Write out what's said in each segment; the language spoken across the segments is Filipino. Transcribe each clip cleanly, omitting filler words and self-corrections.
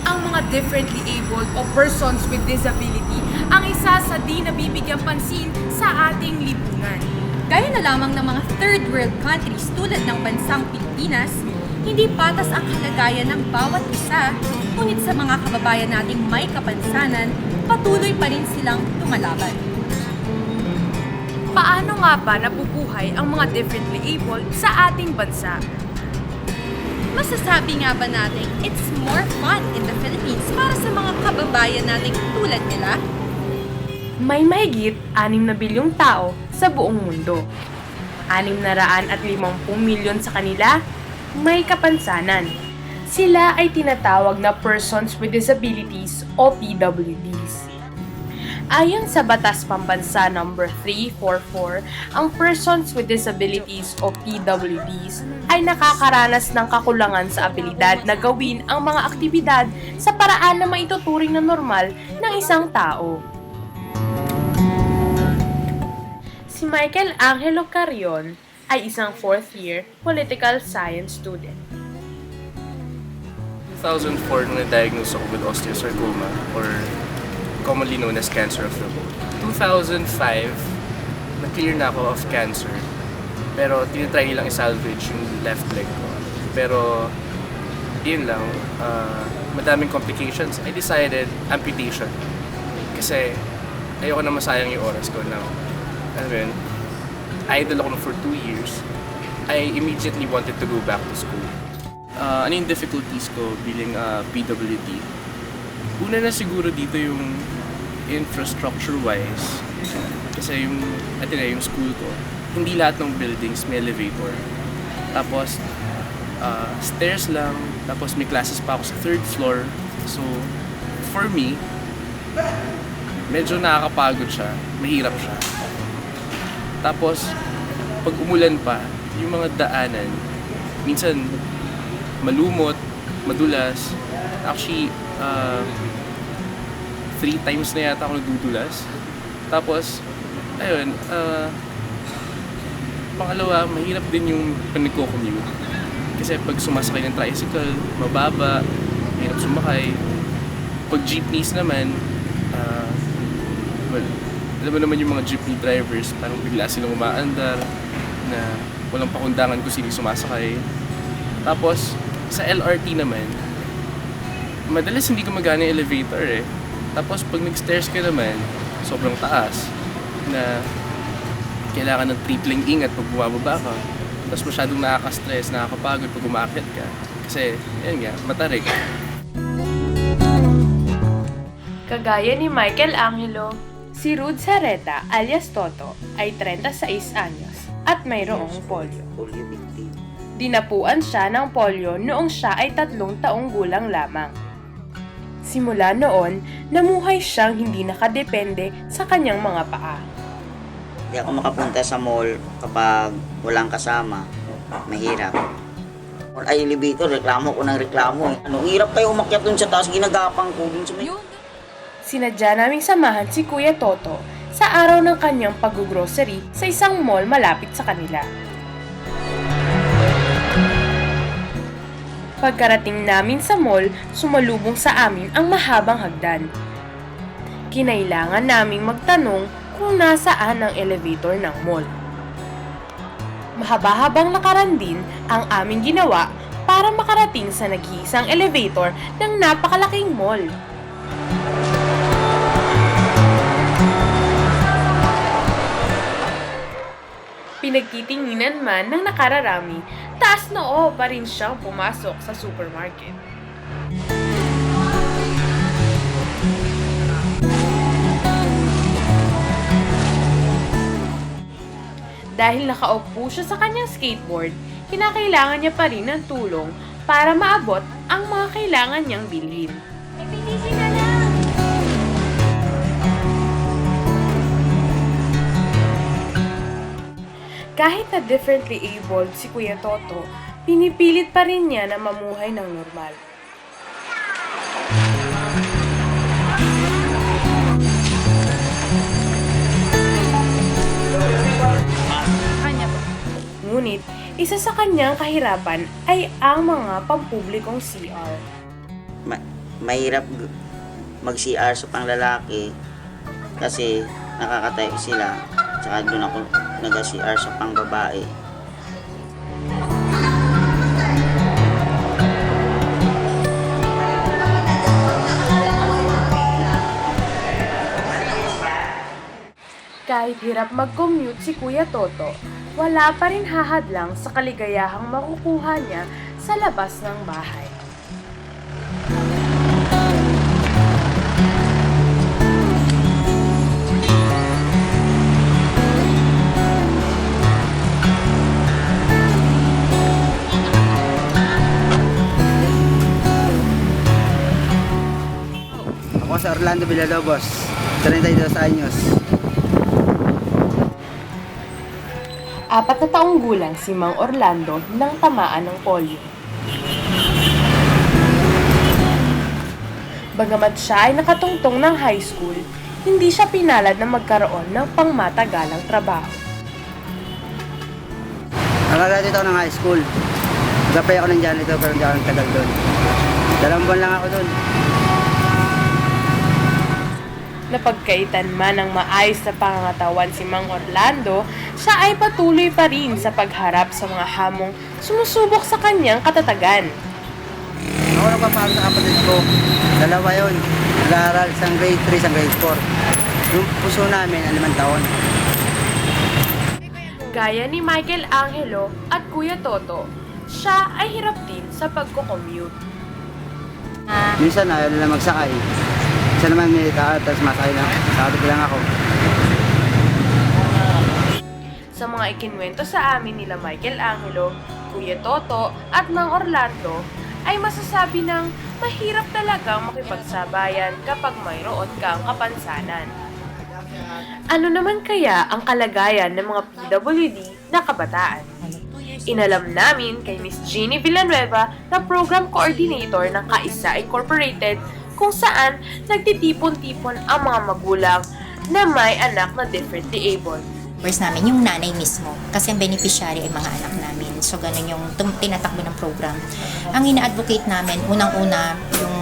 ang mga differently abled o persons with disability ang isa sa di nabibigyang pansin sa ating lipunan. Gaya na lamang ng mga third world countries tulad ng bansang Pilipinas, hindi patas ang kalagayan ng bawat isa, ngunit sa mga kababayan nating may kapansanan, patuloy pa rin silang lumalaban. Paano nga ba nabubuhay ang mga differently abled sa ating bansa? Masasabi nga ba natin it's more fun in the Philippines para sa mga kababayan nating tulad nila? May mahigit 6 na bilyong tao sa buong mundo. 650 milyon sa kanila may kapansanan. Sila ay tinatawag na Persons with Disabilities o PWDs. Ayon sa Batas Pambansa No. 344, ang Persons with Disabilities o PWDs ay nakakaranas ng kakulangan sa abilidad na gawin ang mga aktibidad sa paraan na maituturing na normal ng isang tao. Si Michael Angelo Carrion ay isang 4th year political science student. 2004 nung na-diagnose ako with osteosarcoma or commonly known as cancer of the bone. 2005, na-clear na ako of cancer. Pero tinitry nilang i-salvage yung left leg ko. Pero yun lang, madaming complications. I decided amputation. Kasi ayoko na masayang yung oras ko na idle ako na for 2 years. I immediately wanted to go back to school. Ano yung difficulties ko bilang PWD? Una na siguro dito yung infrastructure-wise. Kasi yung school ko, hindi lahat ng buildings may elevator. Tapos, stairs lang. Tapos may classes pa ako sa 3rd floor. So, for me, medyo nakakapagod siya. Mahirap siya. Tapos, pag umulan pa, yung mga daanan, minsan malumot, madulas. Actually, 3 times na yata ako nadudulas. Tapos, ayun, pangalawa, mahirap din yung nagko-commute. Kasi pag sumasakay ng tricycle, mababa, mahirap sumakay. Pag jeepneys naman, alam mo naman yung mga jeepney drivers, parang bigla silang umaandar na walang pakundangan kung sino sumasakay. Tapos, sa LRT naman, madalas hindi gumagana yung elevator eh. Tapos pag nag-stairs ka naman, sobrang taas na kailangan ng tripling ingat pag bumababa ka. Tapos masyadong nakaka-stress, nakakapagod pag umakyat ka. Kasi, yan nga, matarik. Kagaya ni Michael Angelo, si Rude Sareta alias Toto ay 36 anyos at mayroong polio. Dinapuan siya ng polio noong siya ay 3 taong gulang lamang. Simula noon, namuhay siyang hindi nakadepende sa kanyang mga paa. Hindi ako makapunta sa mall kapag walang kasama. Mahirap. Ay, elevator, reklamo ko ng reklamo eh. Hirap kayo umakyat dun sa taas, ginagapang ko dun sa may... Sinadya naming samahan si Kuya Toto sa araw ng kanyang pag-grocery sa isang mall malapit sa kanila. Pagkarating namin sa mall, sumalubong sa amin ang mahabang hagdan. Kinailangan naming magtanong kung nasaan ang elevator ng mall. Mahaba-habang lakaran din ang aming ginawa para makarating sa nag-iisang elevator ng napakalaking mall. Pinagtitinginan man ng nakararami, taas noo pa rin siyang pumasok sa supermarket. Dahil nakaupo siya sa kanyang skateboard, kinakailangan niya pa rin ng tulong para maabot ang mga kailangan niyang bilhin. Kahit na differently abled si Kuya Toto, pinipilit pa rin niya na mamuhay ng normal. Ngunit, isa sa kanyang kahirapan ay ang mga pampublikong CR. mahirap mag-CR sa panglalaki kasi nakakatayo sila. Tsaka doon ako nag-CR sa pangbabae. Kahit hirap mag-commute si Kuya Toto, wala pa rin hahadlang sa kaligayahang makukuha niya sa labas ng bahay. Ako sa Orlando Villalobos, 32 anyos. 4 na taong gulang si Mang Orlando nang tamaan ng polio. Bagamat siya ay nakatungtong ng high school, hindi siya pinalad na magkaroon ng pangmatagalang trabaho. Nakagraduate ako ng high school. Nag-apply ako ng janitor pero hindi ako nagtagal doon. 2 buwan lang ako doon. Napagkaitan man ng maayos na pangangatawan si Mang Orlando, siya ay patuloy pa rin sa pagharap sa mga hamong sumusubok sa kanyang katatagan. Ako nagpapahal sa kapatid ko. 2 yun. Nag-aaral isang grade 3, isang grade 4. Yung puso namin, 5 taon. Gaya ni Michael Angelo at Kuya Toto, siya ay hirap din sa pagko-commute. Minsan ayaw nila magsakay. Isa naman may tao, tapos masakay lang. Sabi ko lang ako. Sa mga ikinwento sa amin nila Michael Angelo, Kuya Toto at Mang Orlando, ay masasabi ng mahirap talagang makipagsabayan kapag mayroon kang kapansanan. Ano naman kaya ang kalagayan ng mga PWD na kabataan? Inalam namin kay Miss Jeannie Villanueva na Program Coordinator ng Kaisa Incorporated kung saan nagtitipon-tipon ang mga magulang na may anak na differently abled. First namin, yung nanay mismo. Kasi ang beneficiary ay mga anak namin. So, ganun yung tinatakbo ng program. Ang ina-advocate namin, unang-una, yung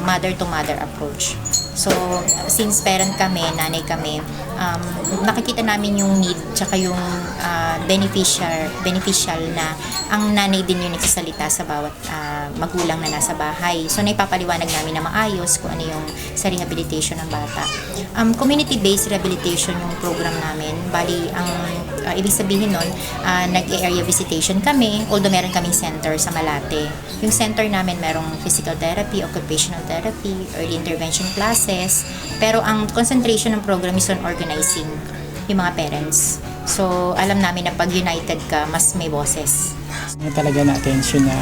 mother-to-mother approach. So, since parent kami, nanay kami, nakikita namin yung need tsaka yung beneficial na ang nanay din yung nagsasalita sa bawat magulang na nasa bahay. So, naipapaliwanag namin na maayos kung ano yung sa rehabilitation ng bata. Community-based rehabilitation yung program namin. Bali, ang ibig sabihin nun, nag-area visitation kami, although meron kaming center sa Malate. Yung center namin merong physical therapy, occupational therapy, early intervention classes, pero ang concentration ng program is on organizing yung mga parents. So, alam namin na pag united ka, mas may boses. Talaga na attention na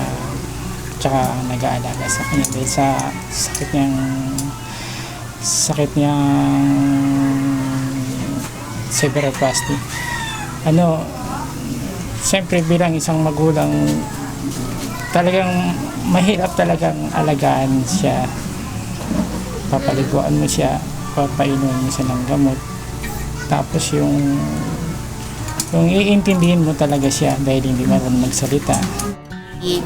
tsaka nag-aalaga sa kanya dahil sa sakit niyang cerebral palsy. Siyempre bilang isang magulang, talagang mahirap talagang alagaan siya. Papaliguan mo siya, papainumin mo siya ng gamot. Tapos yung iintindihin mo talaga siya dahil hindi marunong magsalita.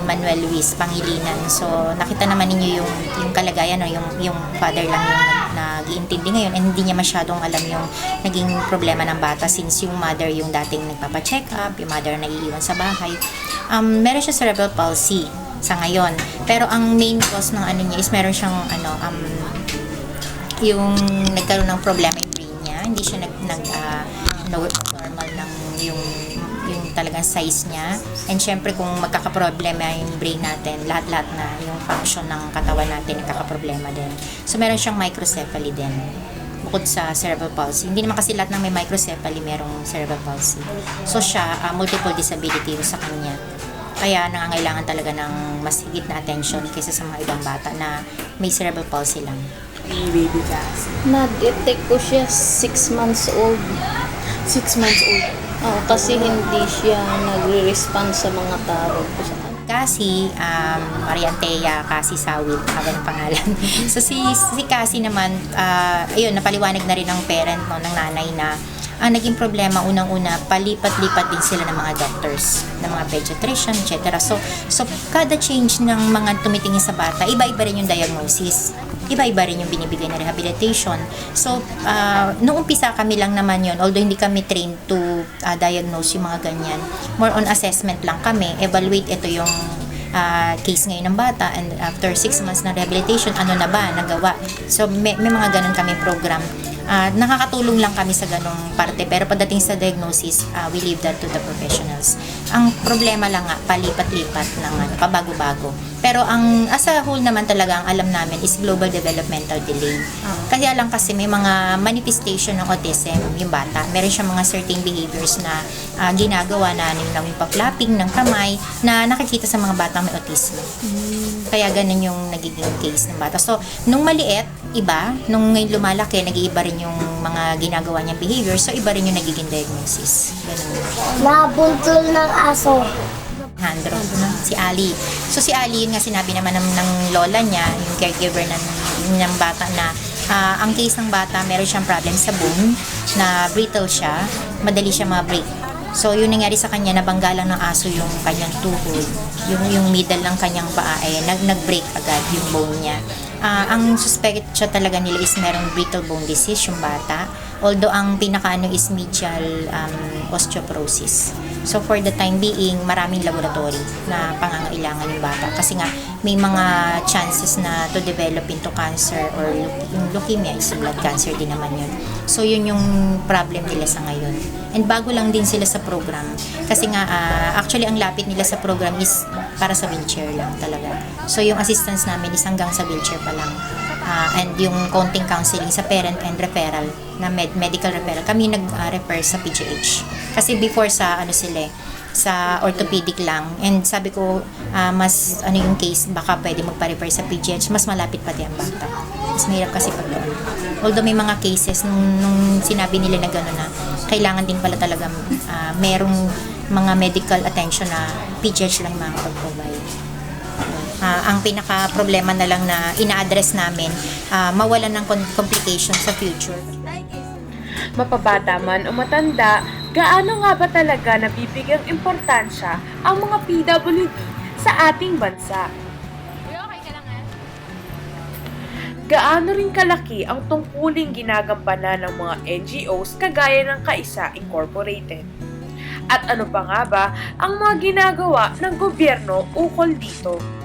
Manuel Luis Pangilinan. So, nakita naman ninyo yung kalagayan, no? yung father lang yung nag-iintindi ngayon and hindi niya masyadong alam yung naging problema ng bata since yung mother yung dating nagpapacheck up, yung mother na iiwan sa bahay. Meron siya cerebral palsy sa ngayon. Pero ang main cause ng niya is meron siyang yung nagkaroon ng problema yung brain niya. Hindi siya normal ng yung talagang size niya. And syempre kung magkakaproblema yung brain natin, lahat-lahat na yung function ng katawan natin nagkakaproblema din. So meron siyang microcephaly din bukod sa cerebral palsy. Hindi naman kasi lahat ng may microcephaly merong cerebral palsy. So siya, multiple disability sa kanya. Kaya nangangailangan talaga ng mas higit na attention kaysa sa mga ibang bata na may cerebral palsy lang. Baby ka. Na-detect ko siya 6 months old. 6 months old. Kasi hindi siya nagre-respond sa mga tawag ko sa kanya. Cassie, Mariantea, Cassie Sawit, haba ng pangalan. So si Cassie naman, ayun, napaliwanag na rin ng parent ng nanay na ang naging problema unang-una, palipat-lipat din sila ng mga doctors, ng mga pediatrician, etc. So kada change ng mga tumitingin sa bata, iba-iba rin yung diagnosis. Iba-iba rin yung binibigay na rehabilitation. So, noong umpisa kami lang naman yon, although hindi kami trained to diagnose yung mga ganyan. More on assessment lang kami. Evaluate ito yung case ngayon ng bata, and after 6 months na rehabilitation, ano na ba nagawa? So, may mga ganun kami program. Nakakatulong lang kami sa ganung parte, pero pagdating sa diagnosis, we leave that to the professionals. Ang problema lang nga, palipat-lipat ng pabago-bago. Pero as a whole naman talaga, ang alam namin is global developmental delay. Kaya lang kasi may mga manifestation ng autism yung bata. Meron siyang mga certain behaviors na ginagawa na yung pa-flapping ng kamay na nakikita sa mga batang may autism. Kaya ganun yung nagiging case ng bata. So, nung maliit, iba. Nung ngayon lumalaki, nag-iiba rin yung mga ginagawa niyang behavior. So, iba rin yung nagiging diagnosis. Ganun. Nabuntol ng aso. Handro, no? Si Ali. So si Ali, yun nga sinabi naman ng lola niya, yung caregiver ng bata na ang case ng bata, meron siyang problem sa bone, na brittle siya, madali siya ma-break. So yun nangyari sa kanya, nabangga lang ng aso yung kanyang tuhod, yung middle ng kanyang paa, nag-break agad yung bone niya. Ang suspect siya talaga nila is merong brittle bone disease yung bata. Although ang pinakaano is medial osteoporosis. So for the time being, maraming laboratory na pangangailangan yung bata. Kasi nga, may mga chances na to develop into cancer, or yung leukemia is blood cancer din naman yun. So yun yung problem nila sa ngayon. And bago lang din sila sa program. Kasi nga, actually ang lapit nila sa program is para sa wheelchair lang talaga. So yung assistance namin is hanggang sa wheelchair pa lang. And yung konting counseling sa parent and referral, na medical referral, kami nag-refer sa PGH. Kasi before sa sa orthopedic lang, and sabi ko mas yung case, baka pwede magpa-refer sa PGH, mas malapit pati ang bata. Mas mahirap kasi pag doon. Although may mga cases nung sinabi nila na gano'n na kailangan din pala talaga merong mga medical attention na PGH lang mga pag-provide. Ang pinaka-problema na lang na ina-address namin, mawalan ng complications sa future. Mapabata man o matanda, gaano nga ba talaga nabibigyang importansya ang mga PWD sa ating bansa? Gaano rin kalaki ang tungkuling ginagampanan ng mga NGOs kagaya ng Kaisa Incorporated? At ano pa nga ba ang mga ginagawa ng gobyerno ukol dito?